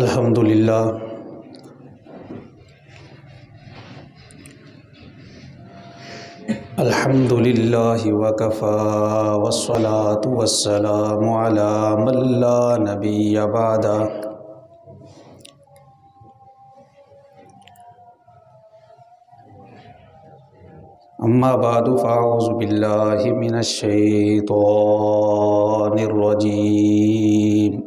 الحمد للہ الحمد للہ وکفی والصلاة والسلام علی من لا نبی بعدہ اما بعد فاعوذ باللہ من الشیطان الرجیم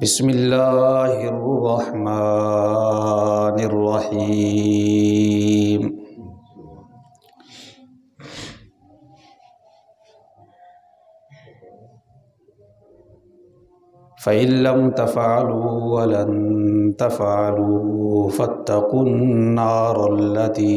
بسم اللہ الرحمن الرحیم فَإِن لَّمْ تَفْعَلُوا وَلَن تَفْعَلُوا فَاتَّقُوا النَّارَ الَّتِي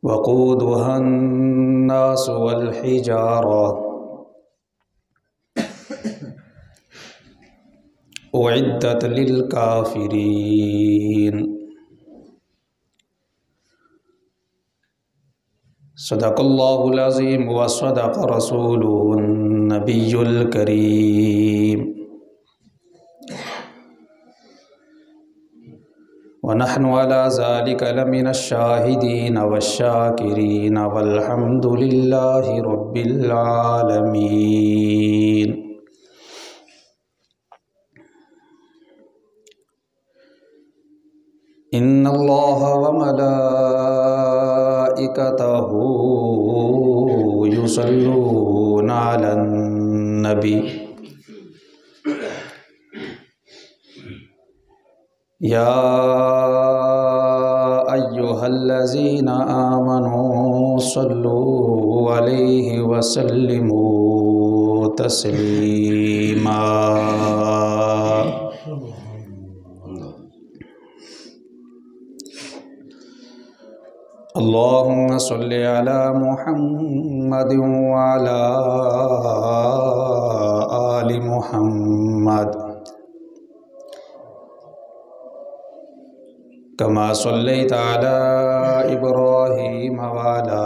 وقودها الناس والحجارة أعدت للكافرين صدق الله العظيم وصدق رسوله النبي الكريم ونحن على ذلك لمن الشاهدين والشاكرين والحمد لله رب العالمين إن الله وملائكته يصلون على النبي يا أيها الذين آمنوا صلوا عليه وسلموا تسليما اللهم صل على محمد وعلى آل محمد كما صليت على إبراهيم وعلى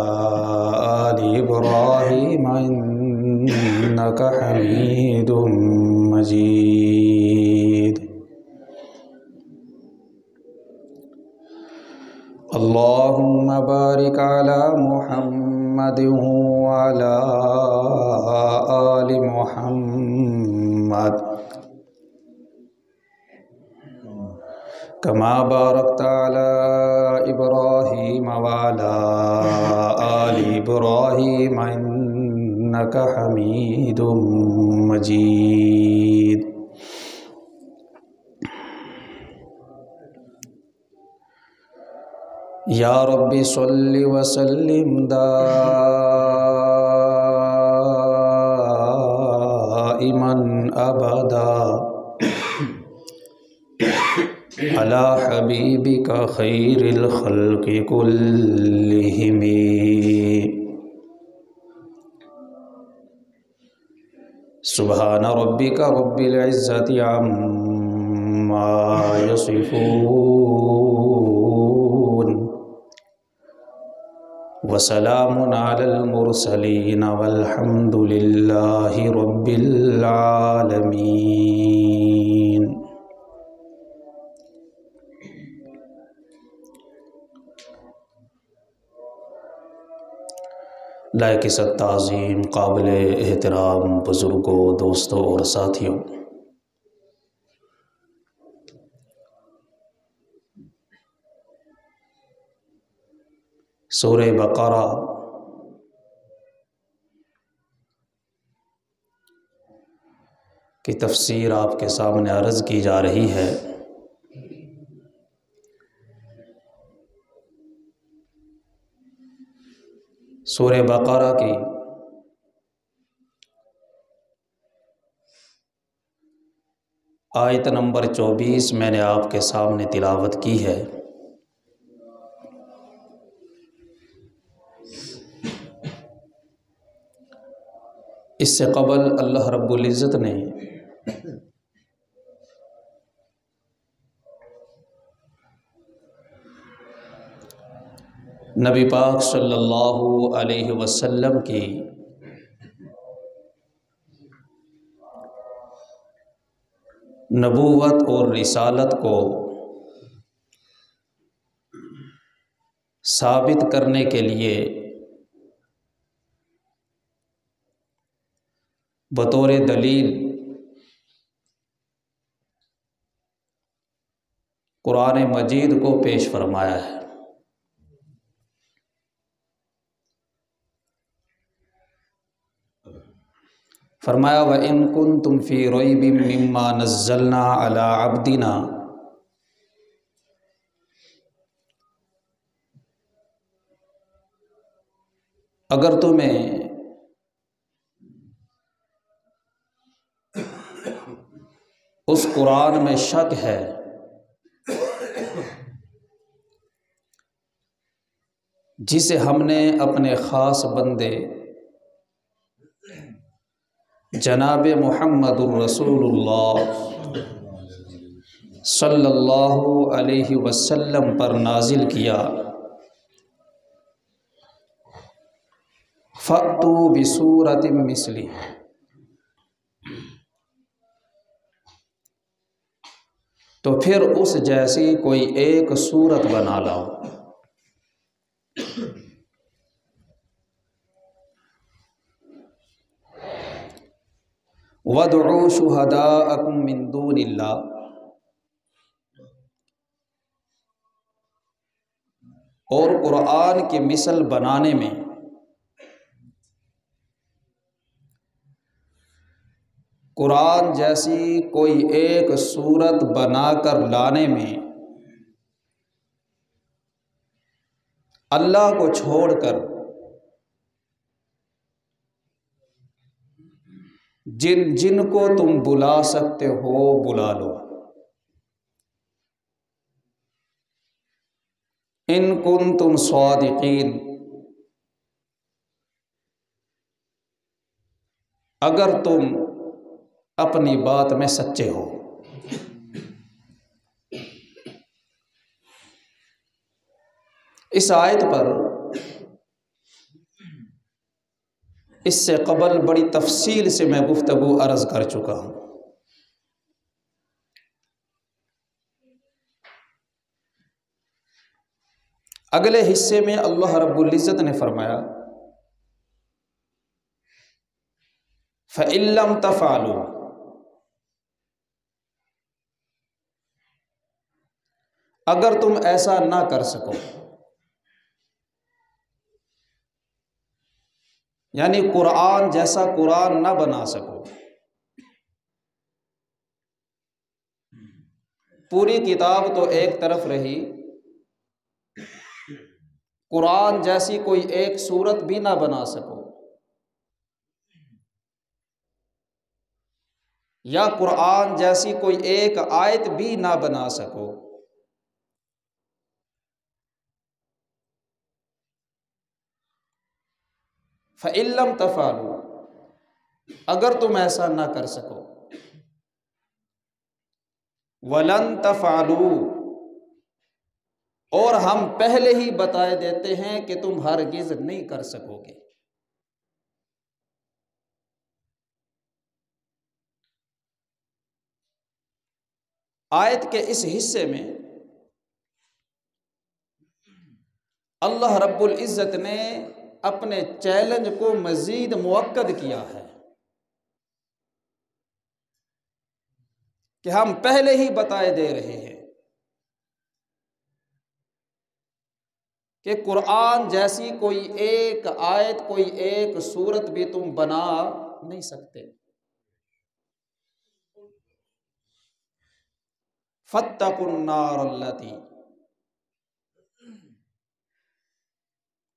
آل إبراهيم إنك حميد مجيد اللهم بارك على محمد وعلى آل محمد كما باركت على إبراهيم وعلى آل إبراهيم إنك حميد مجيد یا رب صل وسلم دائما ابدا علی حبیبک خیر الخلق کلہم سبحان ربک رب العزت عما یصفون وسلام علی المرسلین والحمد للہ رب العالمین لائق ست تعظیم قابل احترام بزرگوں دوستوں اور ساتھیوں، سورہ بقرہ کی تفسیر آپ کے سامنے عرض کی جا رہی ہے۔ سورہ بقرہ کی آیت نمبر 24 میں نے آپ کے سامنے تلاوت کی ہے۔ اس سے قبل اللہ رب العزت نے نبی پاک صلی اللہ علیہ وسلم کی نبوت اور رسالت کو ثابت کرنے کے لیے بطور دلیل قرآن مجید کو پیش فرمایا ہے۔ فرمایا وَإِن كُنتُمْ فِي رَيْبٍ مِّمَّا نَزَّلْنَا عَلَىٰ عَبْدِنَا، اگر تمہیں اس قرآن میں شک ہے جسے ہم نے اپنے خاص بندے جناب محمد الرسول اللہ صلی اللہ علیہ وسلم پر نازل کیا، فَأْتُوا بِسُورَةٍ مِثْلِهِ، تو پھر اس جیسی کوئی ایک صورت بنا لاؤ۔ وَادْعُوا شُهَدَاءَكُم مِّن دُونِ اللَّهِ، اور قرآن کی مثل بنانے میں قرآن جیسی کوئی ایک صورت بنا کر لانے میں اللہ کو چھوڑ کر جن جن کو تم بلا سکتے ہو بلا لو، ان کنتم صادقین، اگر تم اپنی بات میں سچے ہو۔ اس آیت پر اس سے قبل بڑی تفصیل سے میں گفتگو عرض کر چکا ہوں۔ اگلے حصے میں اللہ رب العزت نے فرمایا فَإِن لَّمْ تَفْعَلُوا، اگر تم ایسا نہ کر سکو، یعنی قرآن جیسا قرآن نہ بنا سکو، پوری کتاب تو ایک طرف رہی، قرآن جیسی کوئی ایک صورت بھی نہ بنا سکو، یا قرآن جیسی کوئی ایک آیت بھی نہ بنا سکو، فَإِن لَّمْ تَفْعَلُوا، اگر تم ایسا نہ کر سکو، وَلَن تَفْعَلُوا، اور ہم پہلے ہی بتائے دیتے ہیں کہ تم ہرگز نہیں کر سکو گے۔ آیت کے اس حصے میں اللہ رب العزت نے اپنے چیلنج کو مزید مؤکد کیا ہے کہ ہم پہلے ہی بتائے دے رہے ہیں کہ قرآن جیسی کوئی ایک آیت، کوئی ایک صورت بھی تم بنا نہیں سکتے۔ فَاتَّقُوا النَّارَ الَّتِي،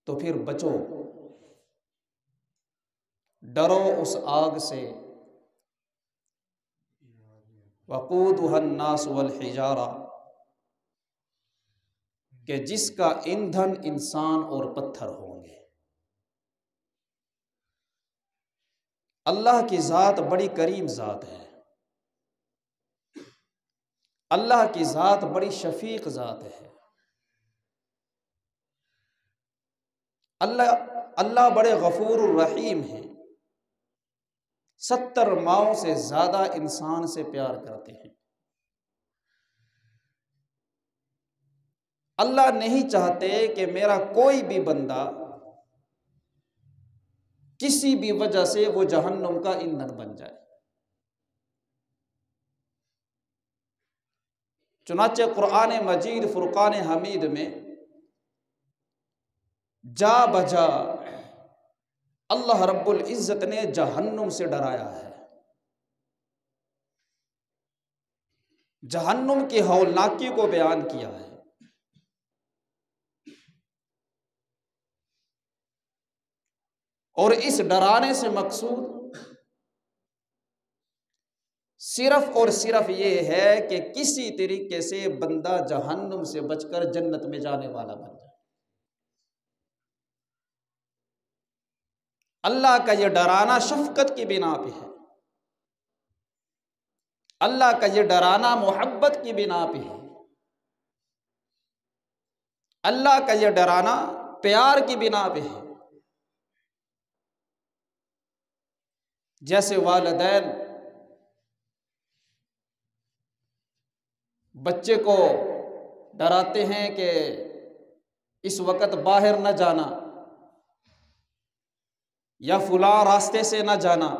تو پھر بچو، ڈرو اس آگ سے، وقودها الناس والحجارہ، کہ جس کا ایندھن انسان اور پتھر ہوں گے۔ اللہ کی ذات بڑی کریم ذات ہے، اللہ کی ذات بڑی شفیق ذات ہے۔ اللہ بڑے غفور الرحیم ہیں، 70 ماؤں سے زیادہ انسان سے پیار کرتے ہیں۔ اللہ نہیں چاہتے کہ میرا کوئی بھی بندہ کسی بھی وجہ سے وہ جہنم کا ایندھن بن جائے۔ چنانچہ قرآن مجید فرقان حمید میں جا بجا اللہ رب العزت نے جہنم سے ڈرایا ہے، جہنم کی ہولناکی کو بیان کیا ہے۔ اور اس ڈرانے سے مقصود صرف اور صرف یہ ہے کہ کسی طریقے سے بندہ جہنم سے بچ کر جنت میں جانے والا بن جائے۔ اللہ کا یہ ڈرانا شفقت کی بنا پہ ہے، اللہ کا یہ ڈرانا محبت کی بنا پہ ہے، اللہ کا یہ ڈرانا پیار کی بنا پہ ہے۔ جیسے والدین بچے کو ڈراتے ہیں کہ اس وقت باہر نہ جانا، یا فلاں راستے سے نہ جانا،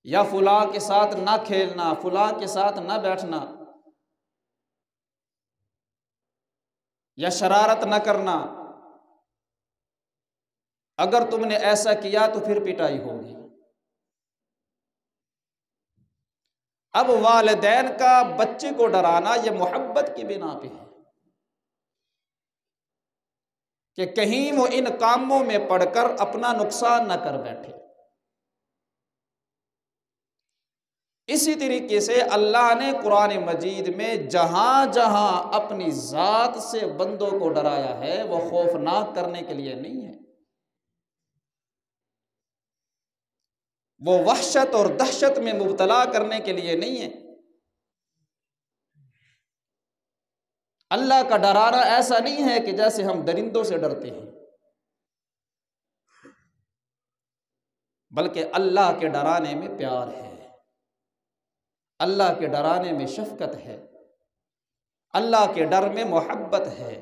یا فلاں کے ساتھ نہ کھیلنا، فلاں کے ساتھ نہ بیٹھنا، یا شرارت نہ کرنا، اگر تم نے ایسا کیا تو پھر پٹائی ہوگی۔ اب والدین کا بچے کو ڈرانا یہ محبت کی بنا پہ ہے کہ کہیں وہ ان کاموں میں پڑ کر اپنا نقصان نہ کر بیٹھے۔ اسی طریقے سے اللہ نے قرآن مجید میں جہاں جہاں اپنی ذات سے بندوں کو ڈرایا ہے وہ خوفناک کرنے کے لیے نہیں ہے، وہ وحشت اور دہشت میں مبتلا کرنے کے لیے نہیں ہے۔ اللہ کا ڈرانا ایسا نہیں ہے کہ جیسے ہم درندوں سے ڈرتے ہیں، بلکہ اللہ کے ڈرانے میں پیار ہے، اللہ کے ڈرانے میں شفقت ہے، اللہ کے ڈر میں محبت ہے۔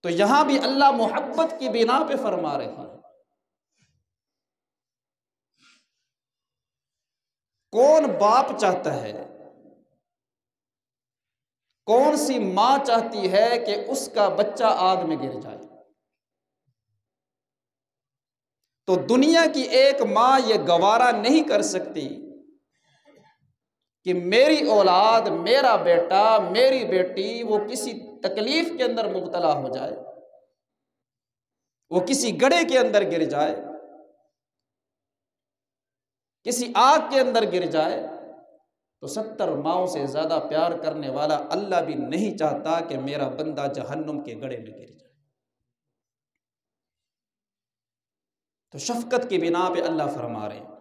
تو یہاں بھی اللہ محبت کی بنا پہ فرما رہے ہیں۔ کون باپ چاہتا ہے، کون سی ماں چاہتی ہے کہ اس کا بچہ آگ میں گر جائے؟ تو دنیا کی ایک ماں یہ گوارا نہیں کر سکتی کہ میری اولاد، میرا بیٹا، میری بیٹی وہ کسی تکلیف کے اندر مبتلا ہو جائے، وہ کسی گڑھے کے اندر گر جائے، کسی آگ کے اندر گر جائے۔ تو 70 ماؤں سے زیادہ پیار کرنے والا اللہ بھی نہیں چاہتا کہ میرا بندہ جہنم کے گڑھے میں گر جائے۔ تو شفقت کی بنا پہ اللہ فرما رہے ہیں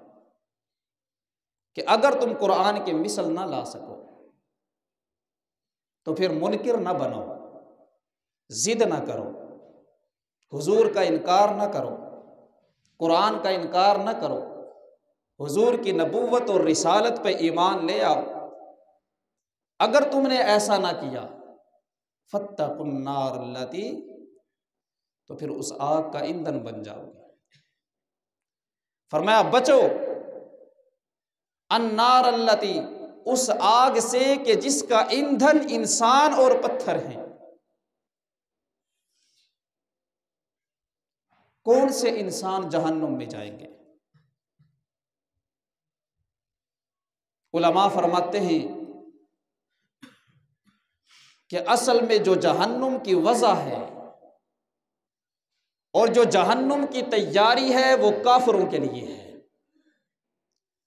کہ اگر تم قرآن کی مثل نہ لا سکو تو پھر منکر نہ بنو، ضد نہ کرو، حضور کا انکار نہ کرو، قرآن کا انکار نہ کرو، حضور کی نبوت اور رسالت پہ ایمان لے آؤ۔ اگر تم نے ایسا نہ کیا فاتقوا النار التی، تو پھر اس آگ کا ایندھن بن جاؤ گے۔ فرمایا بچو النار التی، اس آگ سے کہ جس کا ایندھن انسان اور پتھر ہیں۔ کون سے انسان جہنم میں جائیں گے؟ علماء فرماتے ہیں کہ اصل میں جو جہنم کی وضع ہے اور جو جہنم کی تیاری ہے وہ کافروں کے لیے ہے،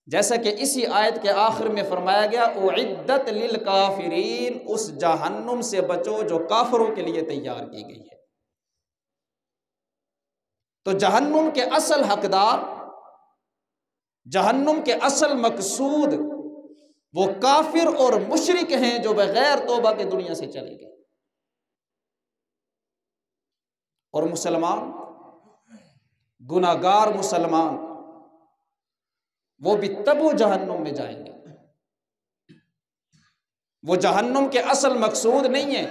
جیسا کہ اسی آیت کے آخر میں فرمایا گیا اعدت للکافرین، اس جہنم سے بچو جو کافروں کے لیے تیار کی گئی ہے۔ تو جہنم کے اصل حقدار، جہنم کے اصل مقصود وہ کافر اور مشرک ہیں جو بغیر توبہ کے دنیا سے چلے گئے۔ اور مسلمان گناہگار مسلمان وہ بھی تب وہ جہنم میں جائیں گے. وہ جہنم کے اصل مقصود نہیں ہے.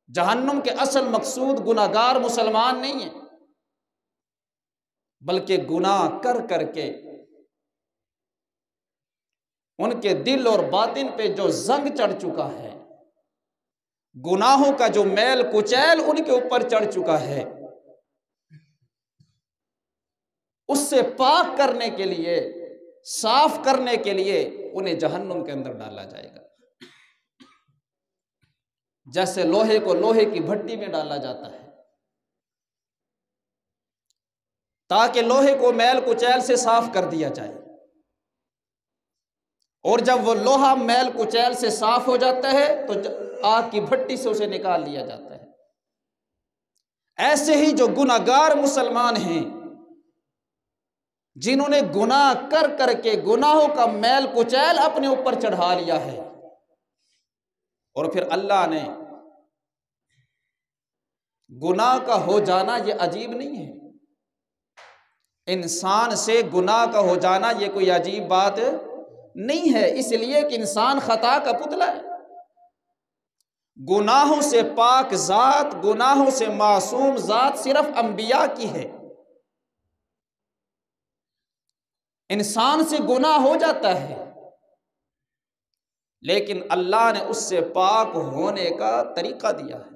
جہنم کے اصل مقصود گناہگار مسلمان نہیں ہے، بلکہ گناہ کر کر کے ان کے دل اور باطن پہ جو زنگ چڑھ چکا ہے، گناہوں کا جو میل کچیل ان کے اوپر چڑھ چکا ہے، اس سے پاک کرنے کے لیے، صاف کرنے کے لیے انہیں جہنم کے اندر ڈالا جائے گا. جیسے لوہے کو لوہے کی بھٹی میں ڈالا جاتا ہے تاکہ لوہے کو میل کچیل سے صاف کر دیا جائے، اور جب وہ لوہا میل کچیل سے صاف ہو جاتا ہے تو آگ کی بھٹی سے اسے نکال لیا جاتا ہے. ایسے ہی جو گناہگار مسلمان ہیں، جنہوں نے گناہ کر کر کے گناہوں کا میل کچیل اپنے اوپر چڑھا لیا ہے، اور پھر اللہ نے گناہ کا ہو جانا یہ عجیب نہیں ہے. انسان سے گناہ کا ہو جانا یہ کوئی عجیب بات نہیں ہے، اس لیے کہ انسان خطا کا پتلا ہے. گناہوں سے پاک ذات، گناہوں سے معصوم ذات صرف انبیاء کی ہے. انسان سے گناہ ہو جاتا ہے، لیکن اللہ نے اس سے پاک ہونے کا طریقہ دیا ہے.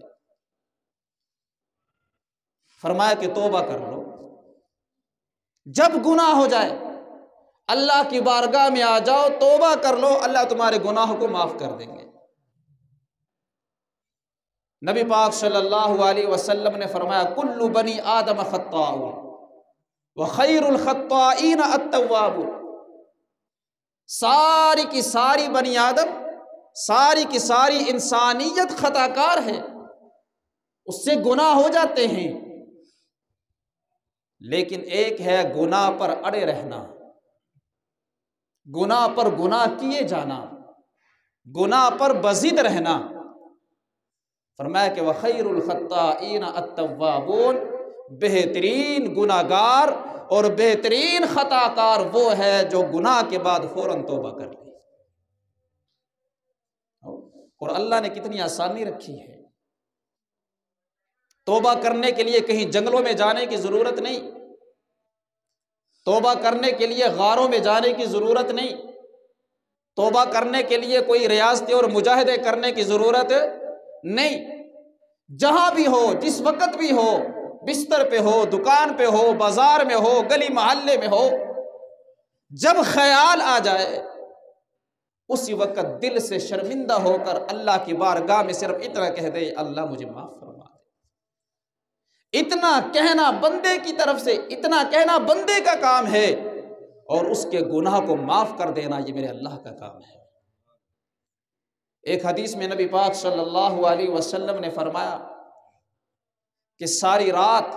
فرمایا کہ توبہ کر لو. جب گناہ ہو جائے اللہ کی بارگاہ میں آ جاؤ، توبہ کر لو، اللہ تمہارے گناہوں کو معاف کر دیں گے. نبی پاک صلی اللہ علیہ وسلم نے فرمایا کل بنی آدم خطاء وخیر الخطائین التواب. ساری کی ساری بنی آدم، ساری کی ساری انسانیت خطا کار ہے، اس سے گناہ ہو جاتے ہیں، لیکن ایک ہے گناہ پر اڑے رہنا، گناہ پر گناہ کیے جانا، گناہ پر بضد رہنا. فرمایا کہ وخیر الخطائین التوابون، بہترین گناہگار اور بہترین خطا کار وہ ہے جو گناہ کے بعد فوراً توبہ کر لے. اور اللہ نے کتنی آسانی رکھی ہے. توبہ کرنے کے لیے کہیں جنگلوں میں جانے کی ضرورت نہیں، توبہ کرنے کے لیے غاروں میں جانے کی ضرورت نہیں، توبہ کرنے کے لیے کوئی ریاضتیں اور مجاہدے کرنے کی ضرورت نہیں. جہاں بھی ہو، جس وقت بھی ہو، بستر پہ ہو، دکان پہ ہو، بازار میں ہو، گلی محلے میں ہو، جب خیال آ جائے اسی وقت دل سے شرمندہ ہو کر اللہ کی بارگاہ میں صرف اتنا کہہ دے اللہ مجھے معاف فرما دے. اتنا کہنا بندے کی طرف سے، اتنا کہنا بندے کا کام ہے، اور اس کے گناہ کو معاف کر دینا یہ میرے اللہ کا کام ہے. ایک حدیث میں نبی پاک صلی اللہ علیہ وسلم نے فرمایا کہ ساری رات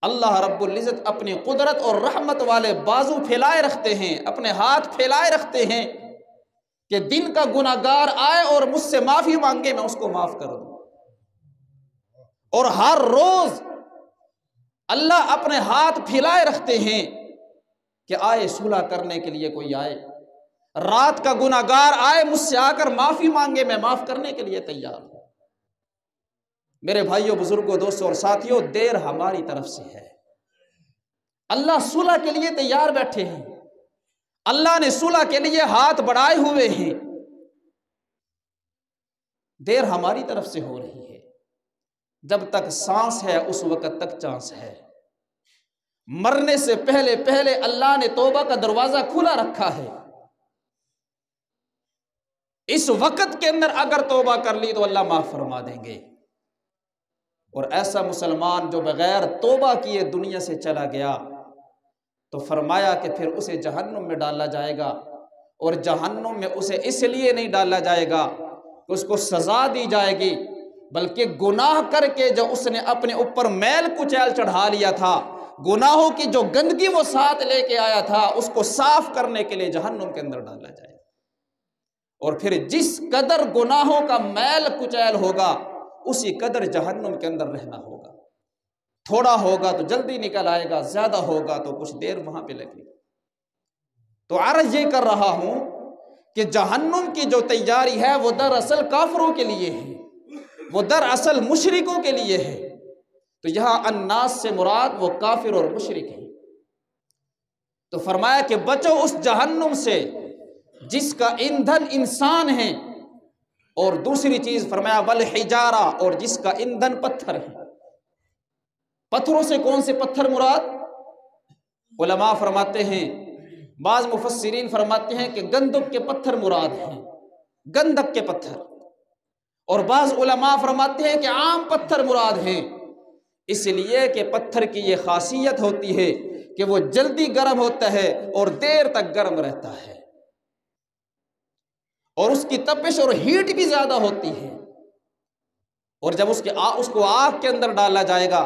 اللہ رب العزت اپنی قدرت اور رحمت والے بازو پھیلائے رکھتے ہیں، اپنے ہاتھ پھیلائے رکھتے ہیں کہ دن کا گناہگار آئے اور مجھ سے معافی مانگے، میں اس کو معاف کر دوں. اور ہر روز اللہ اپنے ہاتھ پھیلائے رکھتے ہیں کہ آئے صلح کرنے کے لیے کوئی آئے، رات کا گناہگار آئے مجھ سے آ کر معافی مانگے، میں معاف کرنے کے لیے تیار ہوں. میرے بھائیوں، بزرگوں، دوستوں اور ساتھیوں، دیر ہماری طرف سے ہے. اللہ صلح کے لیے تیار بیٹھے ہیں، اللہ نے صلح کے لیے ہاتھ بڑھائے ہوئے ہیں. دیر ہماری طرف سے ہو رہی ہے. جب تک سانس ہے اس وقت تک چانس ہے. مرنے سے پہلے پہلے اللہ نے توبہ کا دروازہ کھلا رکھا ہے. اس وقت کے اندر اگر توبہ کر لی تو اللہ معاف فرما دیں گے. اور ایسا مسلمان جو بغیر توبہ کیے دنیا سے چلا گیا تو فرمایا کہ پھر اسے جہنم میں ڈالا جائے گا. اور جہنم میں اسے اس لیے نہیں ڈالا جائے گا کہ اس کو سزا دی جائے گی، بلکہ گناہ کر کے جو اس نے اپنے اوپر میل کچیل چڑھا لیا تھا، گناہوں کی جو گندگی وہ ساتھ لے کے آیا تھا، اس کو صاف کرنے کے لیے جہنم کے اندر ڈالا جائے. اور پھر جس قدر گناہوں کا میل کچیل ہوگا اسی قدر جہنم کے اندر رہنا ہوگا. تھوڑا ہوگا تو جلدی نکل آئے گا، زیادہ ہوگا تو کچھ دیر وہاں پہ لگے گا. تو عرض یہ کر رہا ہوں کہ جہنم کی جو تیاری ہے وہ دراصل کافروں کے لیے ہے، وہ دراصل مشرکوں کے لیے ہے. تو یہاں الناس سے مراد وہ کافر اور مشرک ہیں. تو فرمایا کہ بچو اس جہنم سے جس کا ایندھن انسان ہے، اور دوسری چیز فرمایا والحجارہ، اور جس کا ایندھن پتھر ہے. پتھروں سے کون سے پتھر مراد؟ علماء فرماتے ہیں، بعض مفسرین فرماتے ہیں کہ گندک کے پتھر مراد ہیں، گندک کے پتھر. اور بعض علماء فرماتے ہیں کہ عام پتھر مراد ہیں، اس لیے کہ پتھر کی یہ خاصیت ہوتی ہے کہ وہ جلدی گرم ہوتا ہے اور دیر تک گرم رہتا ہے، اور اس کی تپش اور ہیٹ بھی زیادہ ہوتی ہے. اور جب اس کو آگ کے اندر ڈالا جائے گا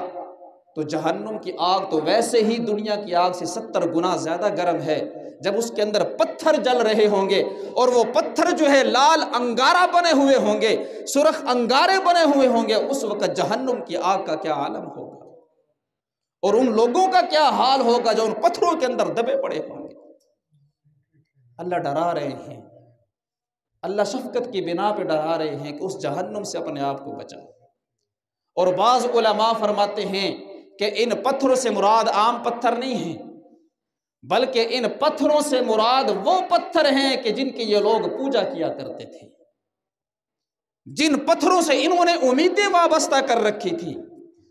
تو جہنم کی آگ تو ویسے ہی دنیا کی آگ سے 70 گنا زیادہ گرم ہے. جب اس کے اندر پتھر جل رہے ہوں گے اور وہ پتھر جو ہے لال انگارہ بنے ہوئے ہوں گے، سرخ انگارے بنے ہوئے ہوں گے، اس وقت جہنم کی آگ کا کیا عالم ہوگا، اور ان لوگوں کا کیا حال ہوگا جو ان پتھروں کے اندر دبے پڑے ہوں گے. اللہ ڈرا رہے ہیں، اللہ شفقت کی بنا پہ ڈرا رہے ہیں کہ اس جہنم سے اپنے آپ کو بچا. اور بعض علماء فرماتے ہیں کہ ان پتھروں سے مراد عام پتھر نہیں ہیں، بلکہ ان پتھروں سے مراد وہ پتھر ہیں کہ جن کی یہ لوگ پوجا کیا کرتے تھے، جن پتھروں سے انہوں نے امیدیں وابستہ کر رکھی تھی،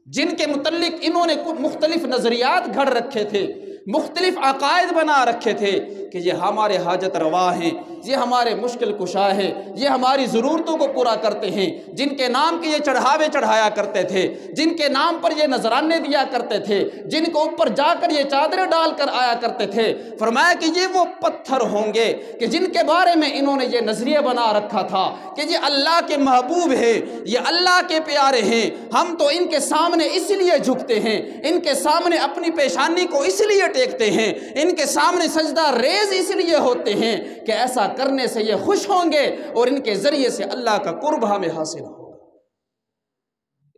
جن کے متعلق انہوں نے مختلف نظریات گھڑ رکھے تھے، مختلف عقائد بنا رکھے تھے کہ یہ ہمارے حاجت روا ہیں، یہ ہمارے مشکل کشا ہیں، یہ ہماری ضرورتوں کو پورا کرتے ہیں، جن کے نام کے یہ چڑھاوے چڑھایا کرتے تھے، جن کے نام پر یہ نذرانے دیا کرتے تھے، جن کو اوپر جا کر یہ چادریں ڈال کر آیا کرتے تھے. فرمایا کہ یہ وہ پتھر ہوں گے کہ جن کے بارے میں انہوں نے یہ نظریہ بنا رکھا تھا کہ یہ اللہ کے محبوب ہیں، یہ اللہ کے پیارے ہیں، ہم تو ان کے سامنے اس لیے جھکتے ہیں، ان کے سامنے اپنی پیشانی کو اس لیے ٹیکتے ہیں، ان کے سامنے سجدہ ریز اس لیے ہوتے ہیں کہ ایسا کرنے سے یہ خوش ہوں گے اور ان کے ذریعے سے اللہ کا قرب ہمیں حاصل ہوگا.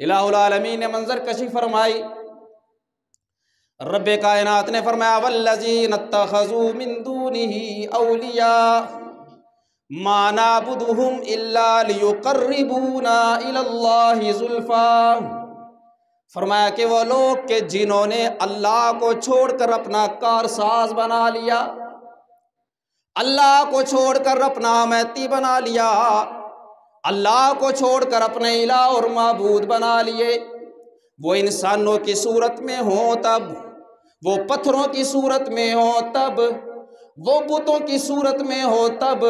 الہ العالمین نے منظر کشی فرمائی. رب کائنات نے فرمایا والذین اتخذوا من دونہ اولیاء ما نعبدہم الا لیقربونا الی اللہ زلفیٰ. فرمایا کہ وہ لوگ کہ جنہوں نے اللہ کو چھوڑ کر اپنا کارساز بنا لیا، اللہ کو چھوڑ کر اپنا میتی بنا لیا، اللہ کو چھوڑ کر اپنے الہ اور معبود بنا لیے، وہ انسانوں کی صورت میں ہوں تب، وہ پتھروں کی صورت میں ہوں تب، وہ بتوں کی صورت میں ہو تب،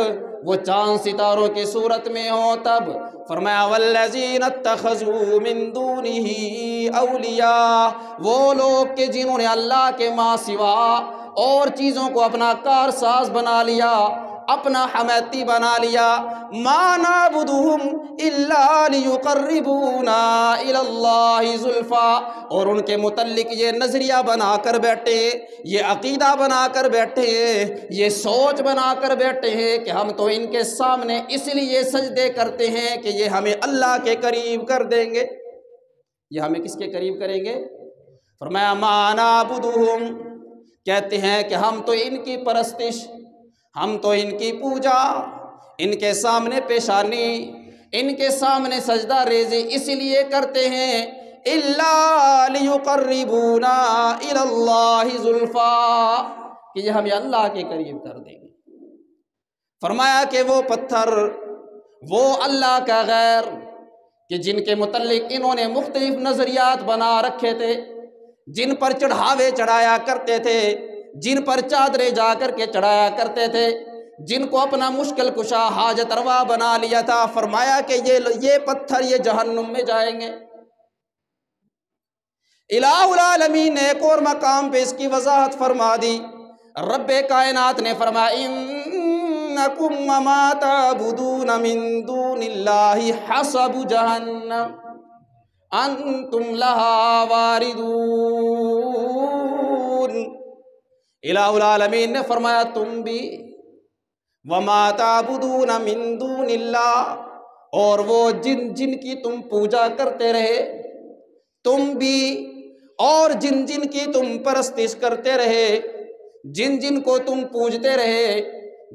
وہ چاند ستاروں کی صورت میں ہو تب. فرمایا والذین اتخذوا من دونہ اولیاء، وہ لوگ کہ جنہوں نے اللہ کے ماں سوا اور چیزوں کو اپنا کارساز بنا لیا، اپنا حمیتی بنا لیا. ما نعبدہم الا لیقربونا الی اللہ زلفیٰ، اور ان کے متعلق یہ نظریہ بنا کر بیٹھے، یہ عقیدہ بنا کر بیٹھے، یہ سوچ بنا کر بیٹھے ہیں کہ ہم تو ان کے سامنے اس لیے سجدے کرتے ہیں کہ یہ ہمیں اللہ کے قریب کر دیں گے. یہ ہمیں کس کے قریب کریں گے؟ فرمایا ما نعبدہم، کہتے ہیں کہ ہم تو ان کی پرستش، ہم تو ان کی پوجا، ان کے سامنے پیشانی، ان کے سامنے سجدہ ریزی اس لیے کرتے ہیں الا لیقربونا الی اللہ زلفیٰ، کہ یہ ہمیں اللہ کے قریب کر دیں گے. فرمایا کہ وہ پتھر، وہ اللہ کا غیر کہ جن کے متعلق انہوں نے مختلف نظریات بنا رکھے تھے، جن پر چڑھاوے چڑھایا کرتے تھے، جن پر چادریں جا کر کے چڑھایا کرتے تھے، جن کو اپنا مشکل کشا حاجت روا بنا لیا تھا، فرمایا کہ یہ پتھر یہ جہنم میں جائیں گے. الہ العالمین نے ایک اور مقام پہ اس کی وضاحت فرما دی. رب کائنات نے فرمایا انکم وما تعبدون من دون اللہ حسب جہنم انتم لہا واردون. الہ العالمین نے فرمایا تم بھی وما تعبدون من دون اللہ، اور وہ جن کی تم پوجا کرتے رہے، تم بھی، اور جن کی تم پرستش کرتے رہے، جن کو تم پوجتے رہے،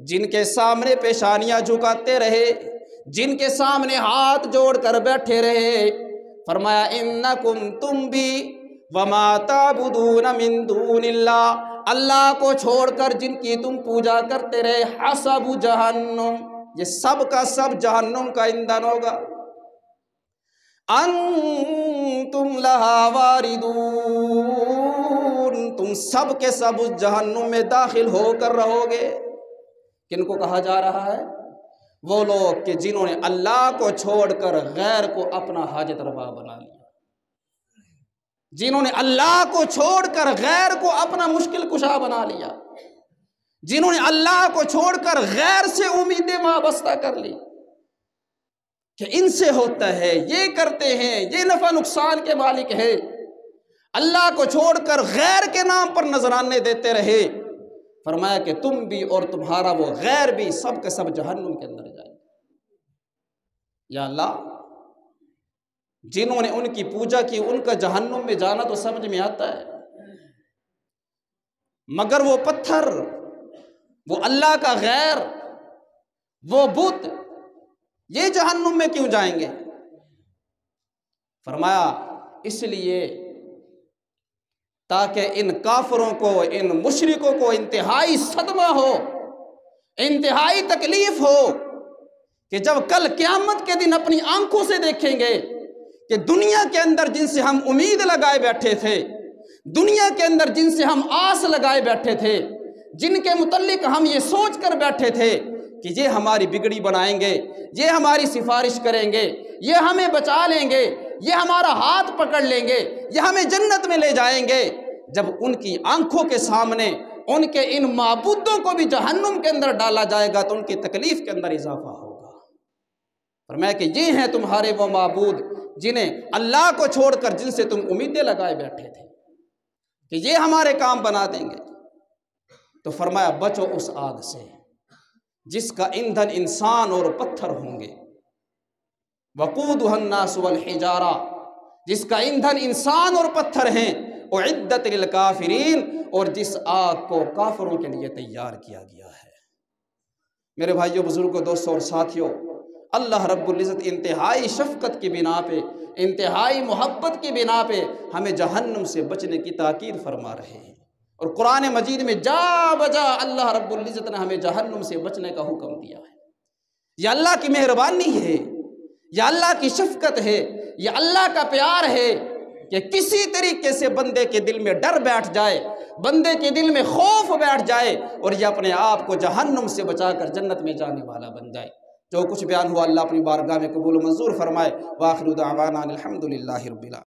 جن کے سامنے پیشانیاں جھکاتے رہے، جن کے سامنے ہاتھ جوڑ کر بیٹھے رہے، فرمایا انکم، تم بھی، وما تعبدون من دون اللہ، اللہ کو چھوڑ کر جن کی تم پوجا کرتے رہے، حسب جہنم، یہ سب کا سب جہنم کا ایندھن ہوگا، انتم لہا واردون، تم سب کے سب اس جہنم میں داخل ہو کر رہو گے۔ کن کو کہا جا رہا ہے؟ وہ لوگ کہ جنہوں نے اللہ کو چھوڑ کر غیر کو اپنا حاجت روا بنا لیا، جنہوں نے اللہ کو چھوڑ کر غیر کو اپنا مشکل کشا بنا لیا، جنہوں نے اللہ کو چھوڑ کر غیر سے امیدیں وابستہ کر لی کہ ان سے ہوتا ہے، یہ کرتے ہیں، یہ نفع نقصان کے مالک ہے، اللہ کو چھوڑ کر غیر کے نام پر نذرانے دیتے رہے، فرمایا کہ تم بھی اور تمہارا وہ غیر بھی سب کے سب جہنم کے اندر جائے۔ یا اللہ، جنہوں نے ان کی پوجا کی ان کا جہنم میں جانا تو سمجھ میں آتا ہے، مگر وہ پتھر، وہ اللہ کا غیر، وہ بت، یہ جہنم میں کیوں جائیں گے؟ فرمایا اس لیے تاکہ ان کافروں کو، ان مشرکوں کو انتہائی صدمہ ہو، انتہائی تکلیف ہو کہ جب کل قیامت کے دن اپنی آنکھوں سے دیکھیں گے کہ دنیا کے اندر جن سے ہم امید لگائے بیٹھے تھے، دنیا کے اندر جن سے ہم آس لگائے بیٹھے تھے، جن کے متعلق ہم یہ سوچ کر بیٹھے تھے کہ یہ ہماری بگڑی بنائیں گے، یہ ہماری سفارش کریں گے، یہ ہمیں بچا لیں گے، یہ ہمارا ہاتھ پکڑ لیں گے، یہ ہمیں جنت میں لے جائیں گے، جب ان کی آنکھوں کے سامنے ان کے ان معبودوں کو بھی جہنم کے اندر ڈالا جائے گا تو ان کی تکلیف کے اندر اضافہ ہوگا۔ فرمایا کہ یہ ہیں تمہارے وہ معبود جنہیں اللہ کو چھوڑ کر جن سے تم امیدیں لگائے بیٹھے تھے کہ یہ ہمارے کام بنا دیں گے، تو فرمایا بچو اس آگ سے جس کا ایندھن انسان اور پتھر ہوں گے، وقودها الناس والحجارہ، جس کا ایندھن انسان اور پتھر ہیں، اعدت للکافرین، اور جس آگ کو کافروں کے لیے تیار کیا گیا ہے۔ میرے بھائیوں، بزرگوں، دوستوں اور ساتھیوں، اللہ رب العزت انتہائی شفقت کی بنا پہ، انتہائی محبت کی بنا پہ ہمیں جہنم سے بچنے کی تاکید فرما رہے ہیں، اور قرآن مجید میں جا بجا اللہ رب العزت نے ہمیں جہنم سے بچنے کا حکم دیا ہے۔ یہ اللہ کی مہربانی ہے، یہ اللہ کی شفقت ہے، یہ اللہ کا پیار ہے کہ کسی طریقے سے بندے کے دل میں ڈر بیٹھ جائے، بندے کے دل میں خوف بیٹھ جائے، اور یہ اپنے آپ کو جہنم سے بچا کر جنت میں جانے والا بن جائے۔ جو کچھ بیان ہوا اللہ اپنی بارگاہ میں قبول و منظور فرمائے۔ وآخر دعوانا الحمدللہ رب العالمین۔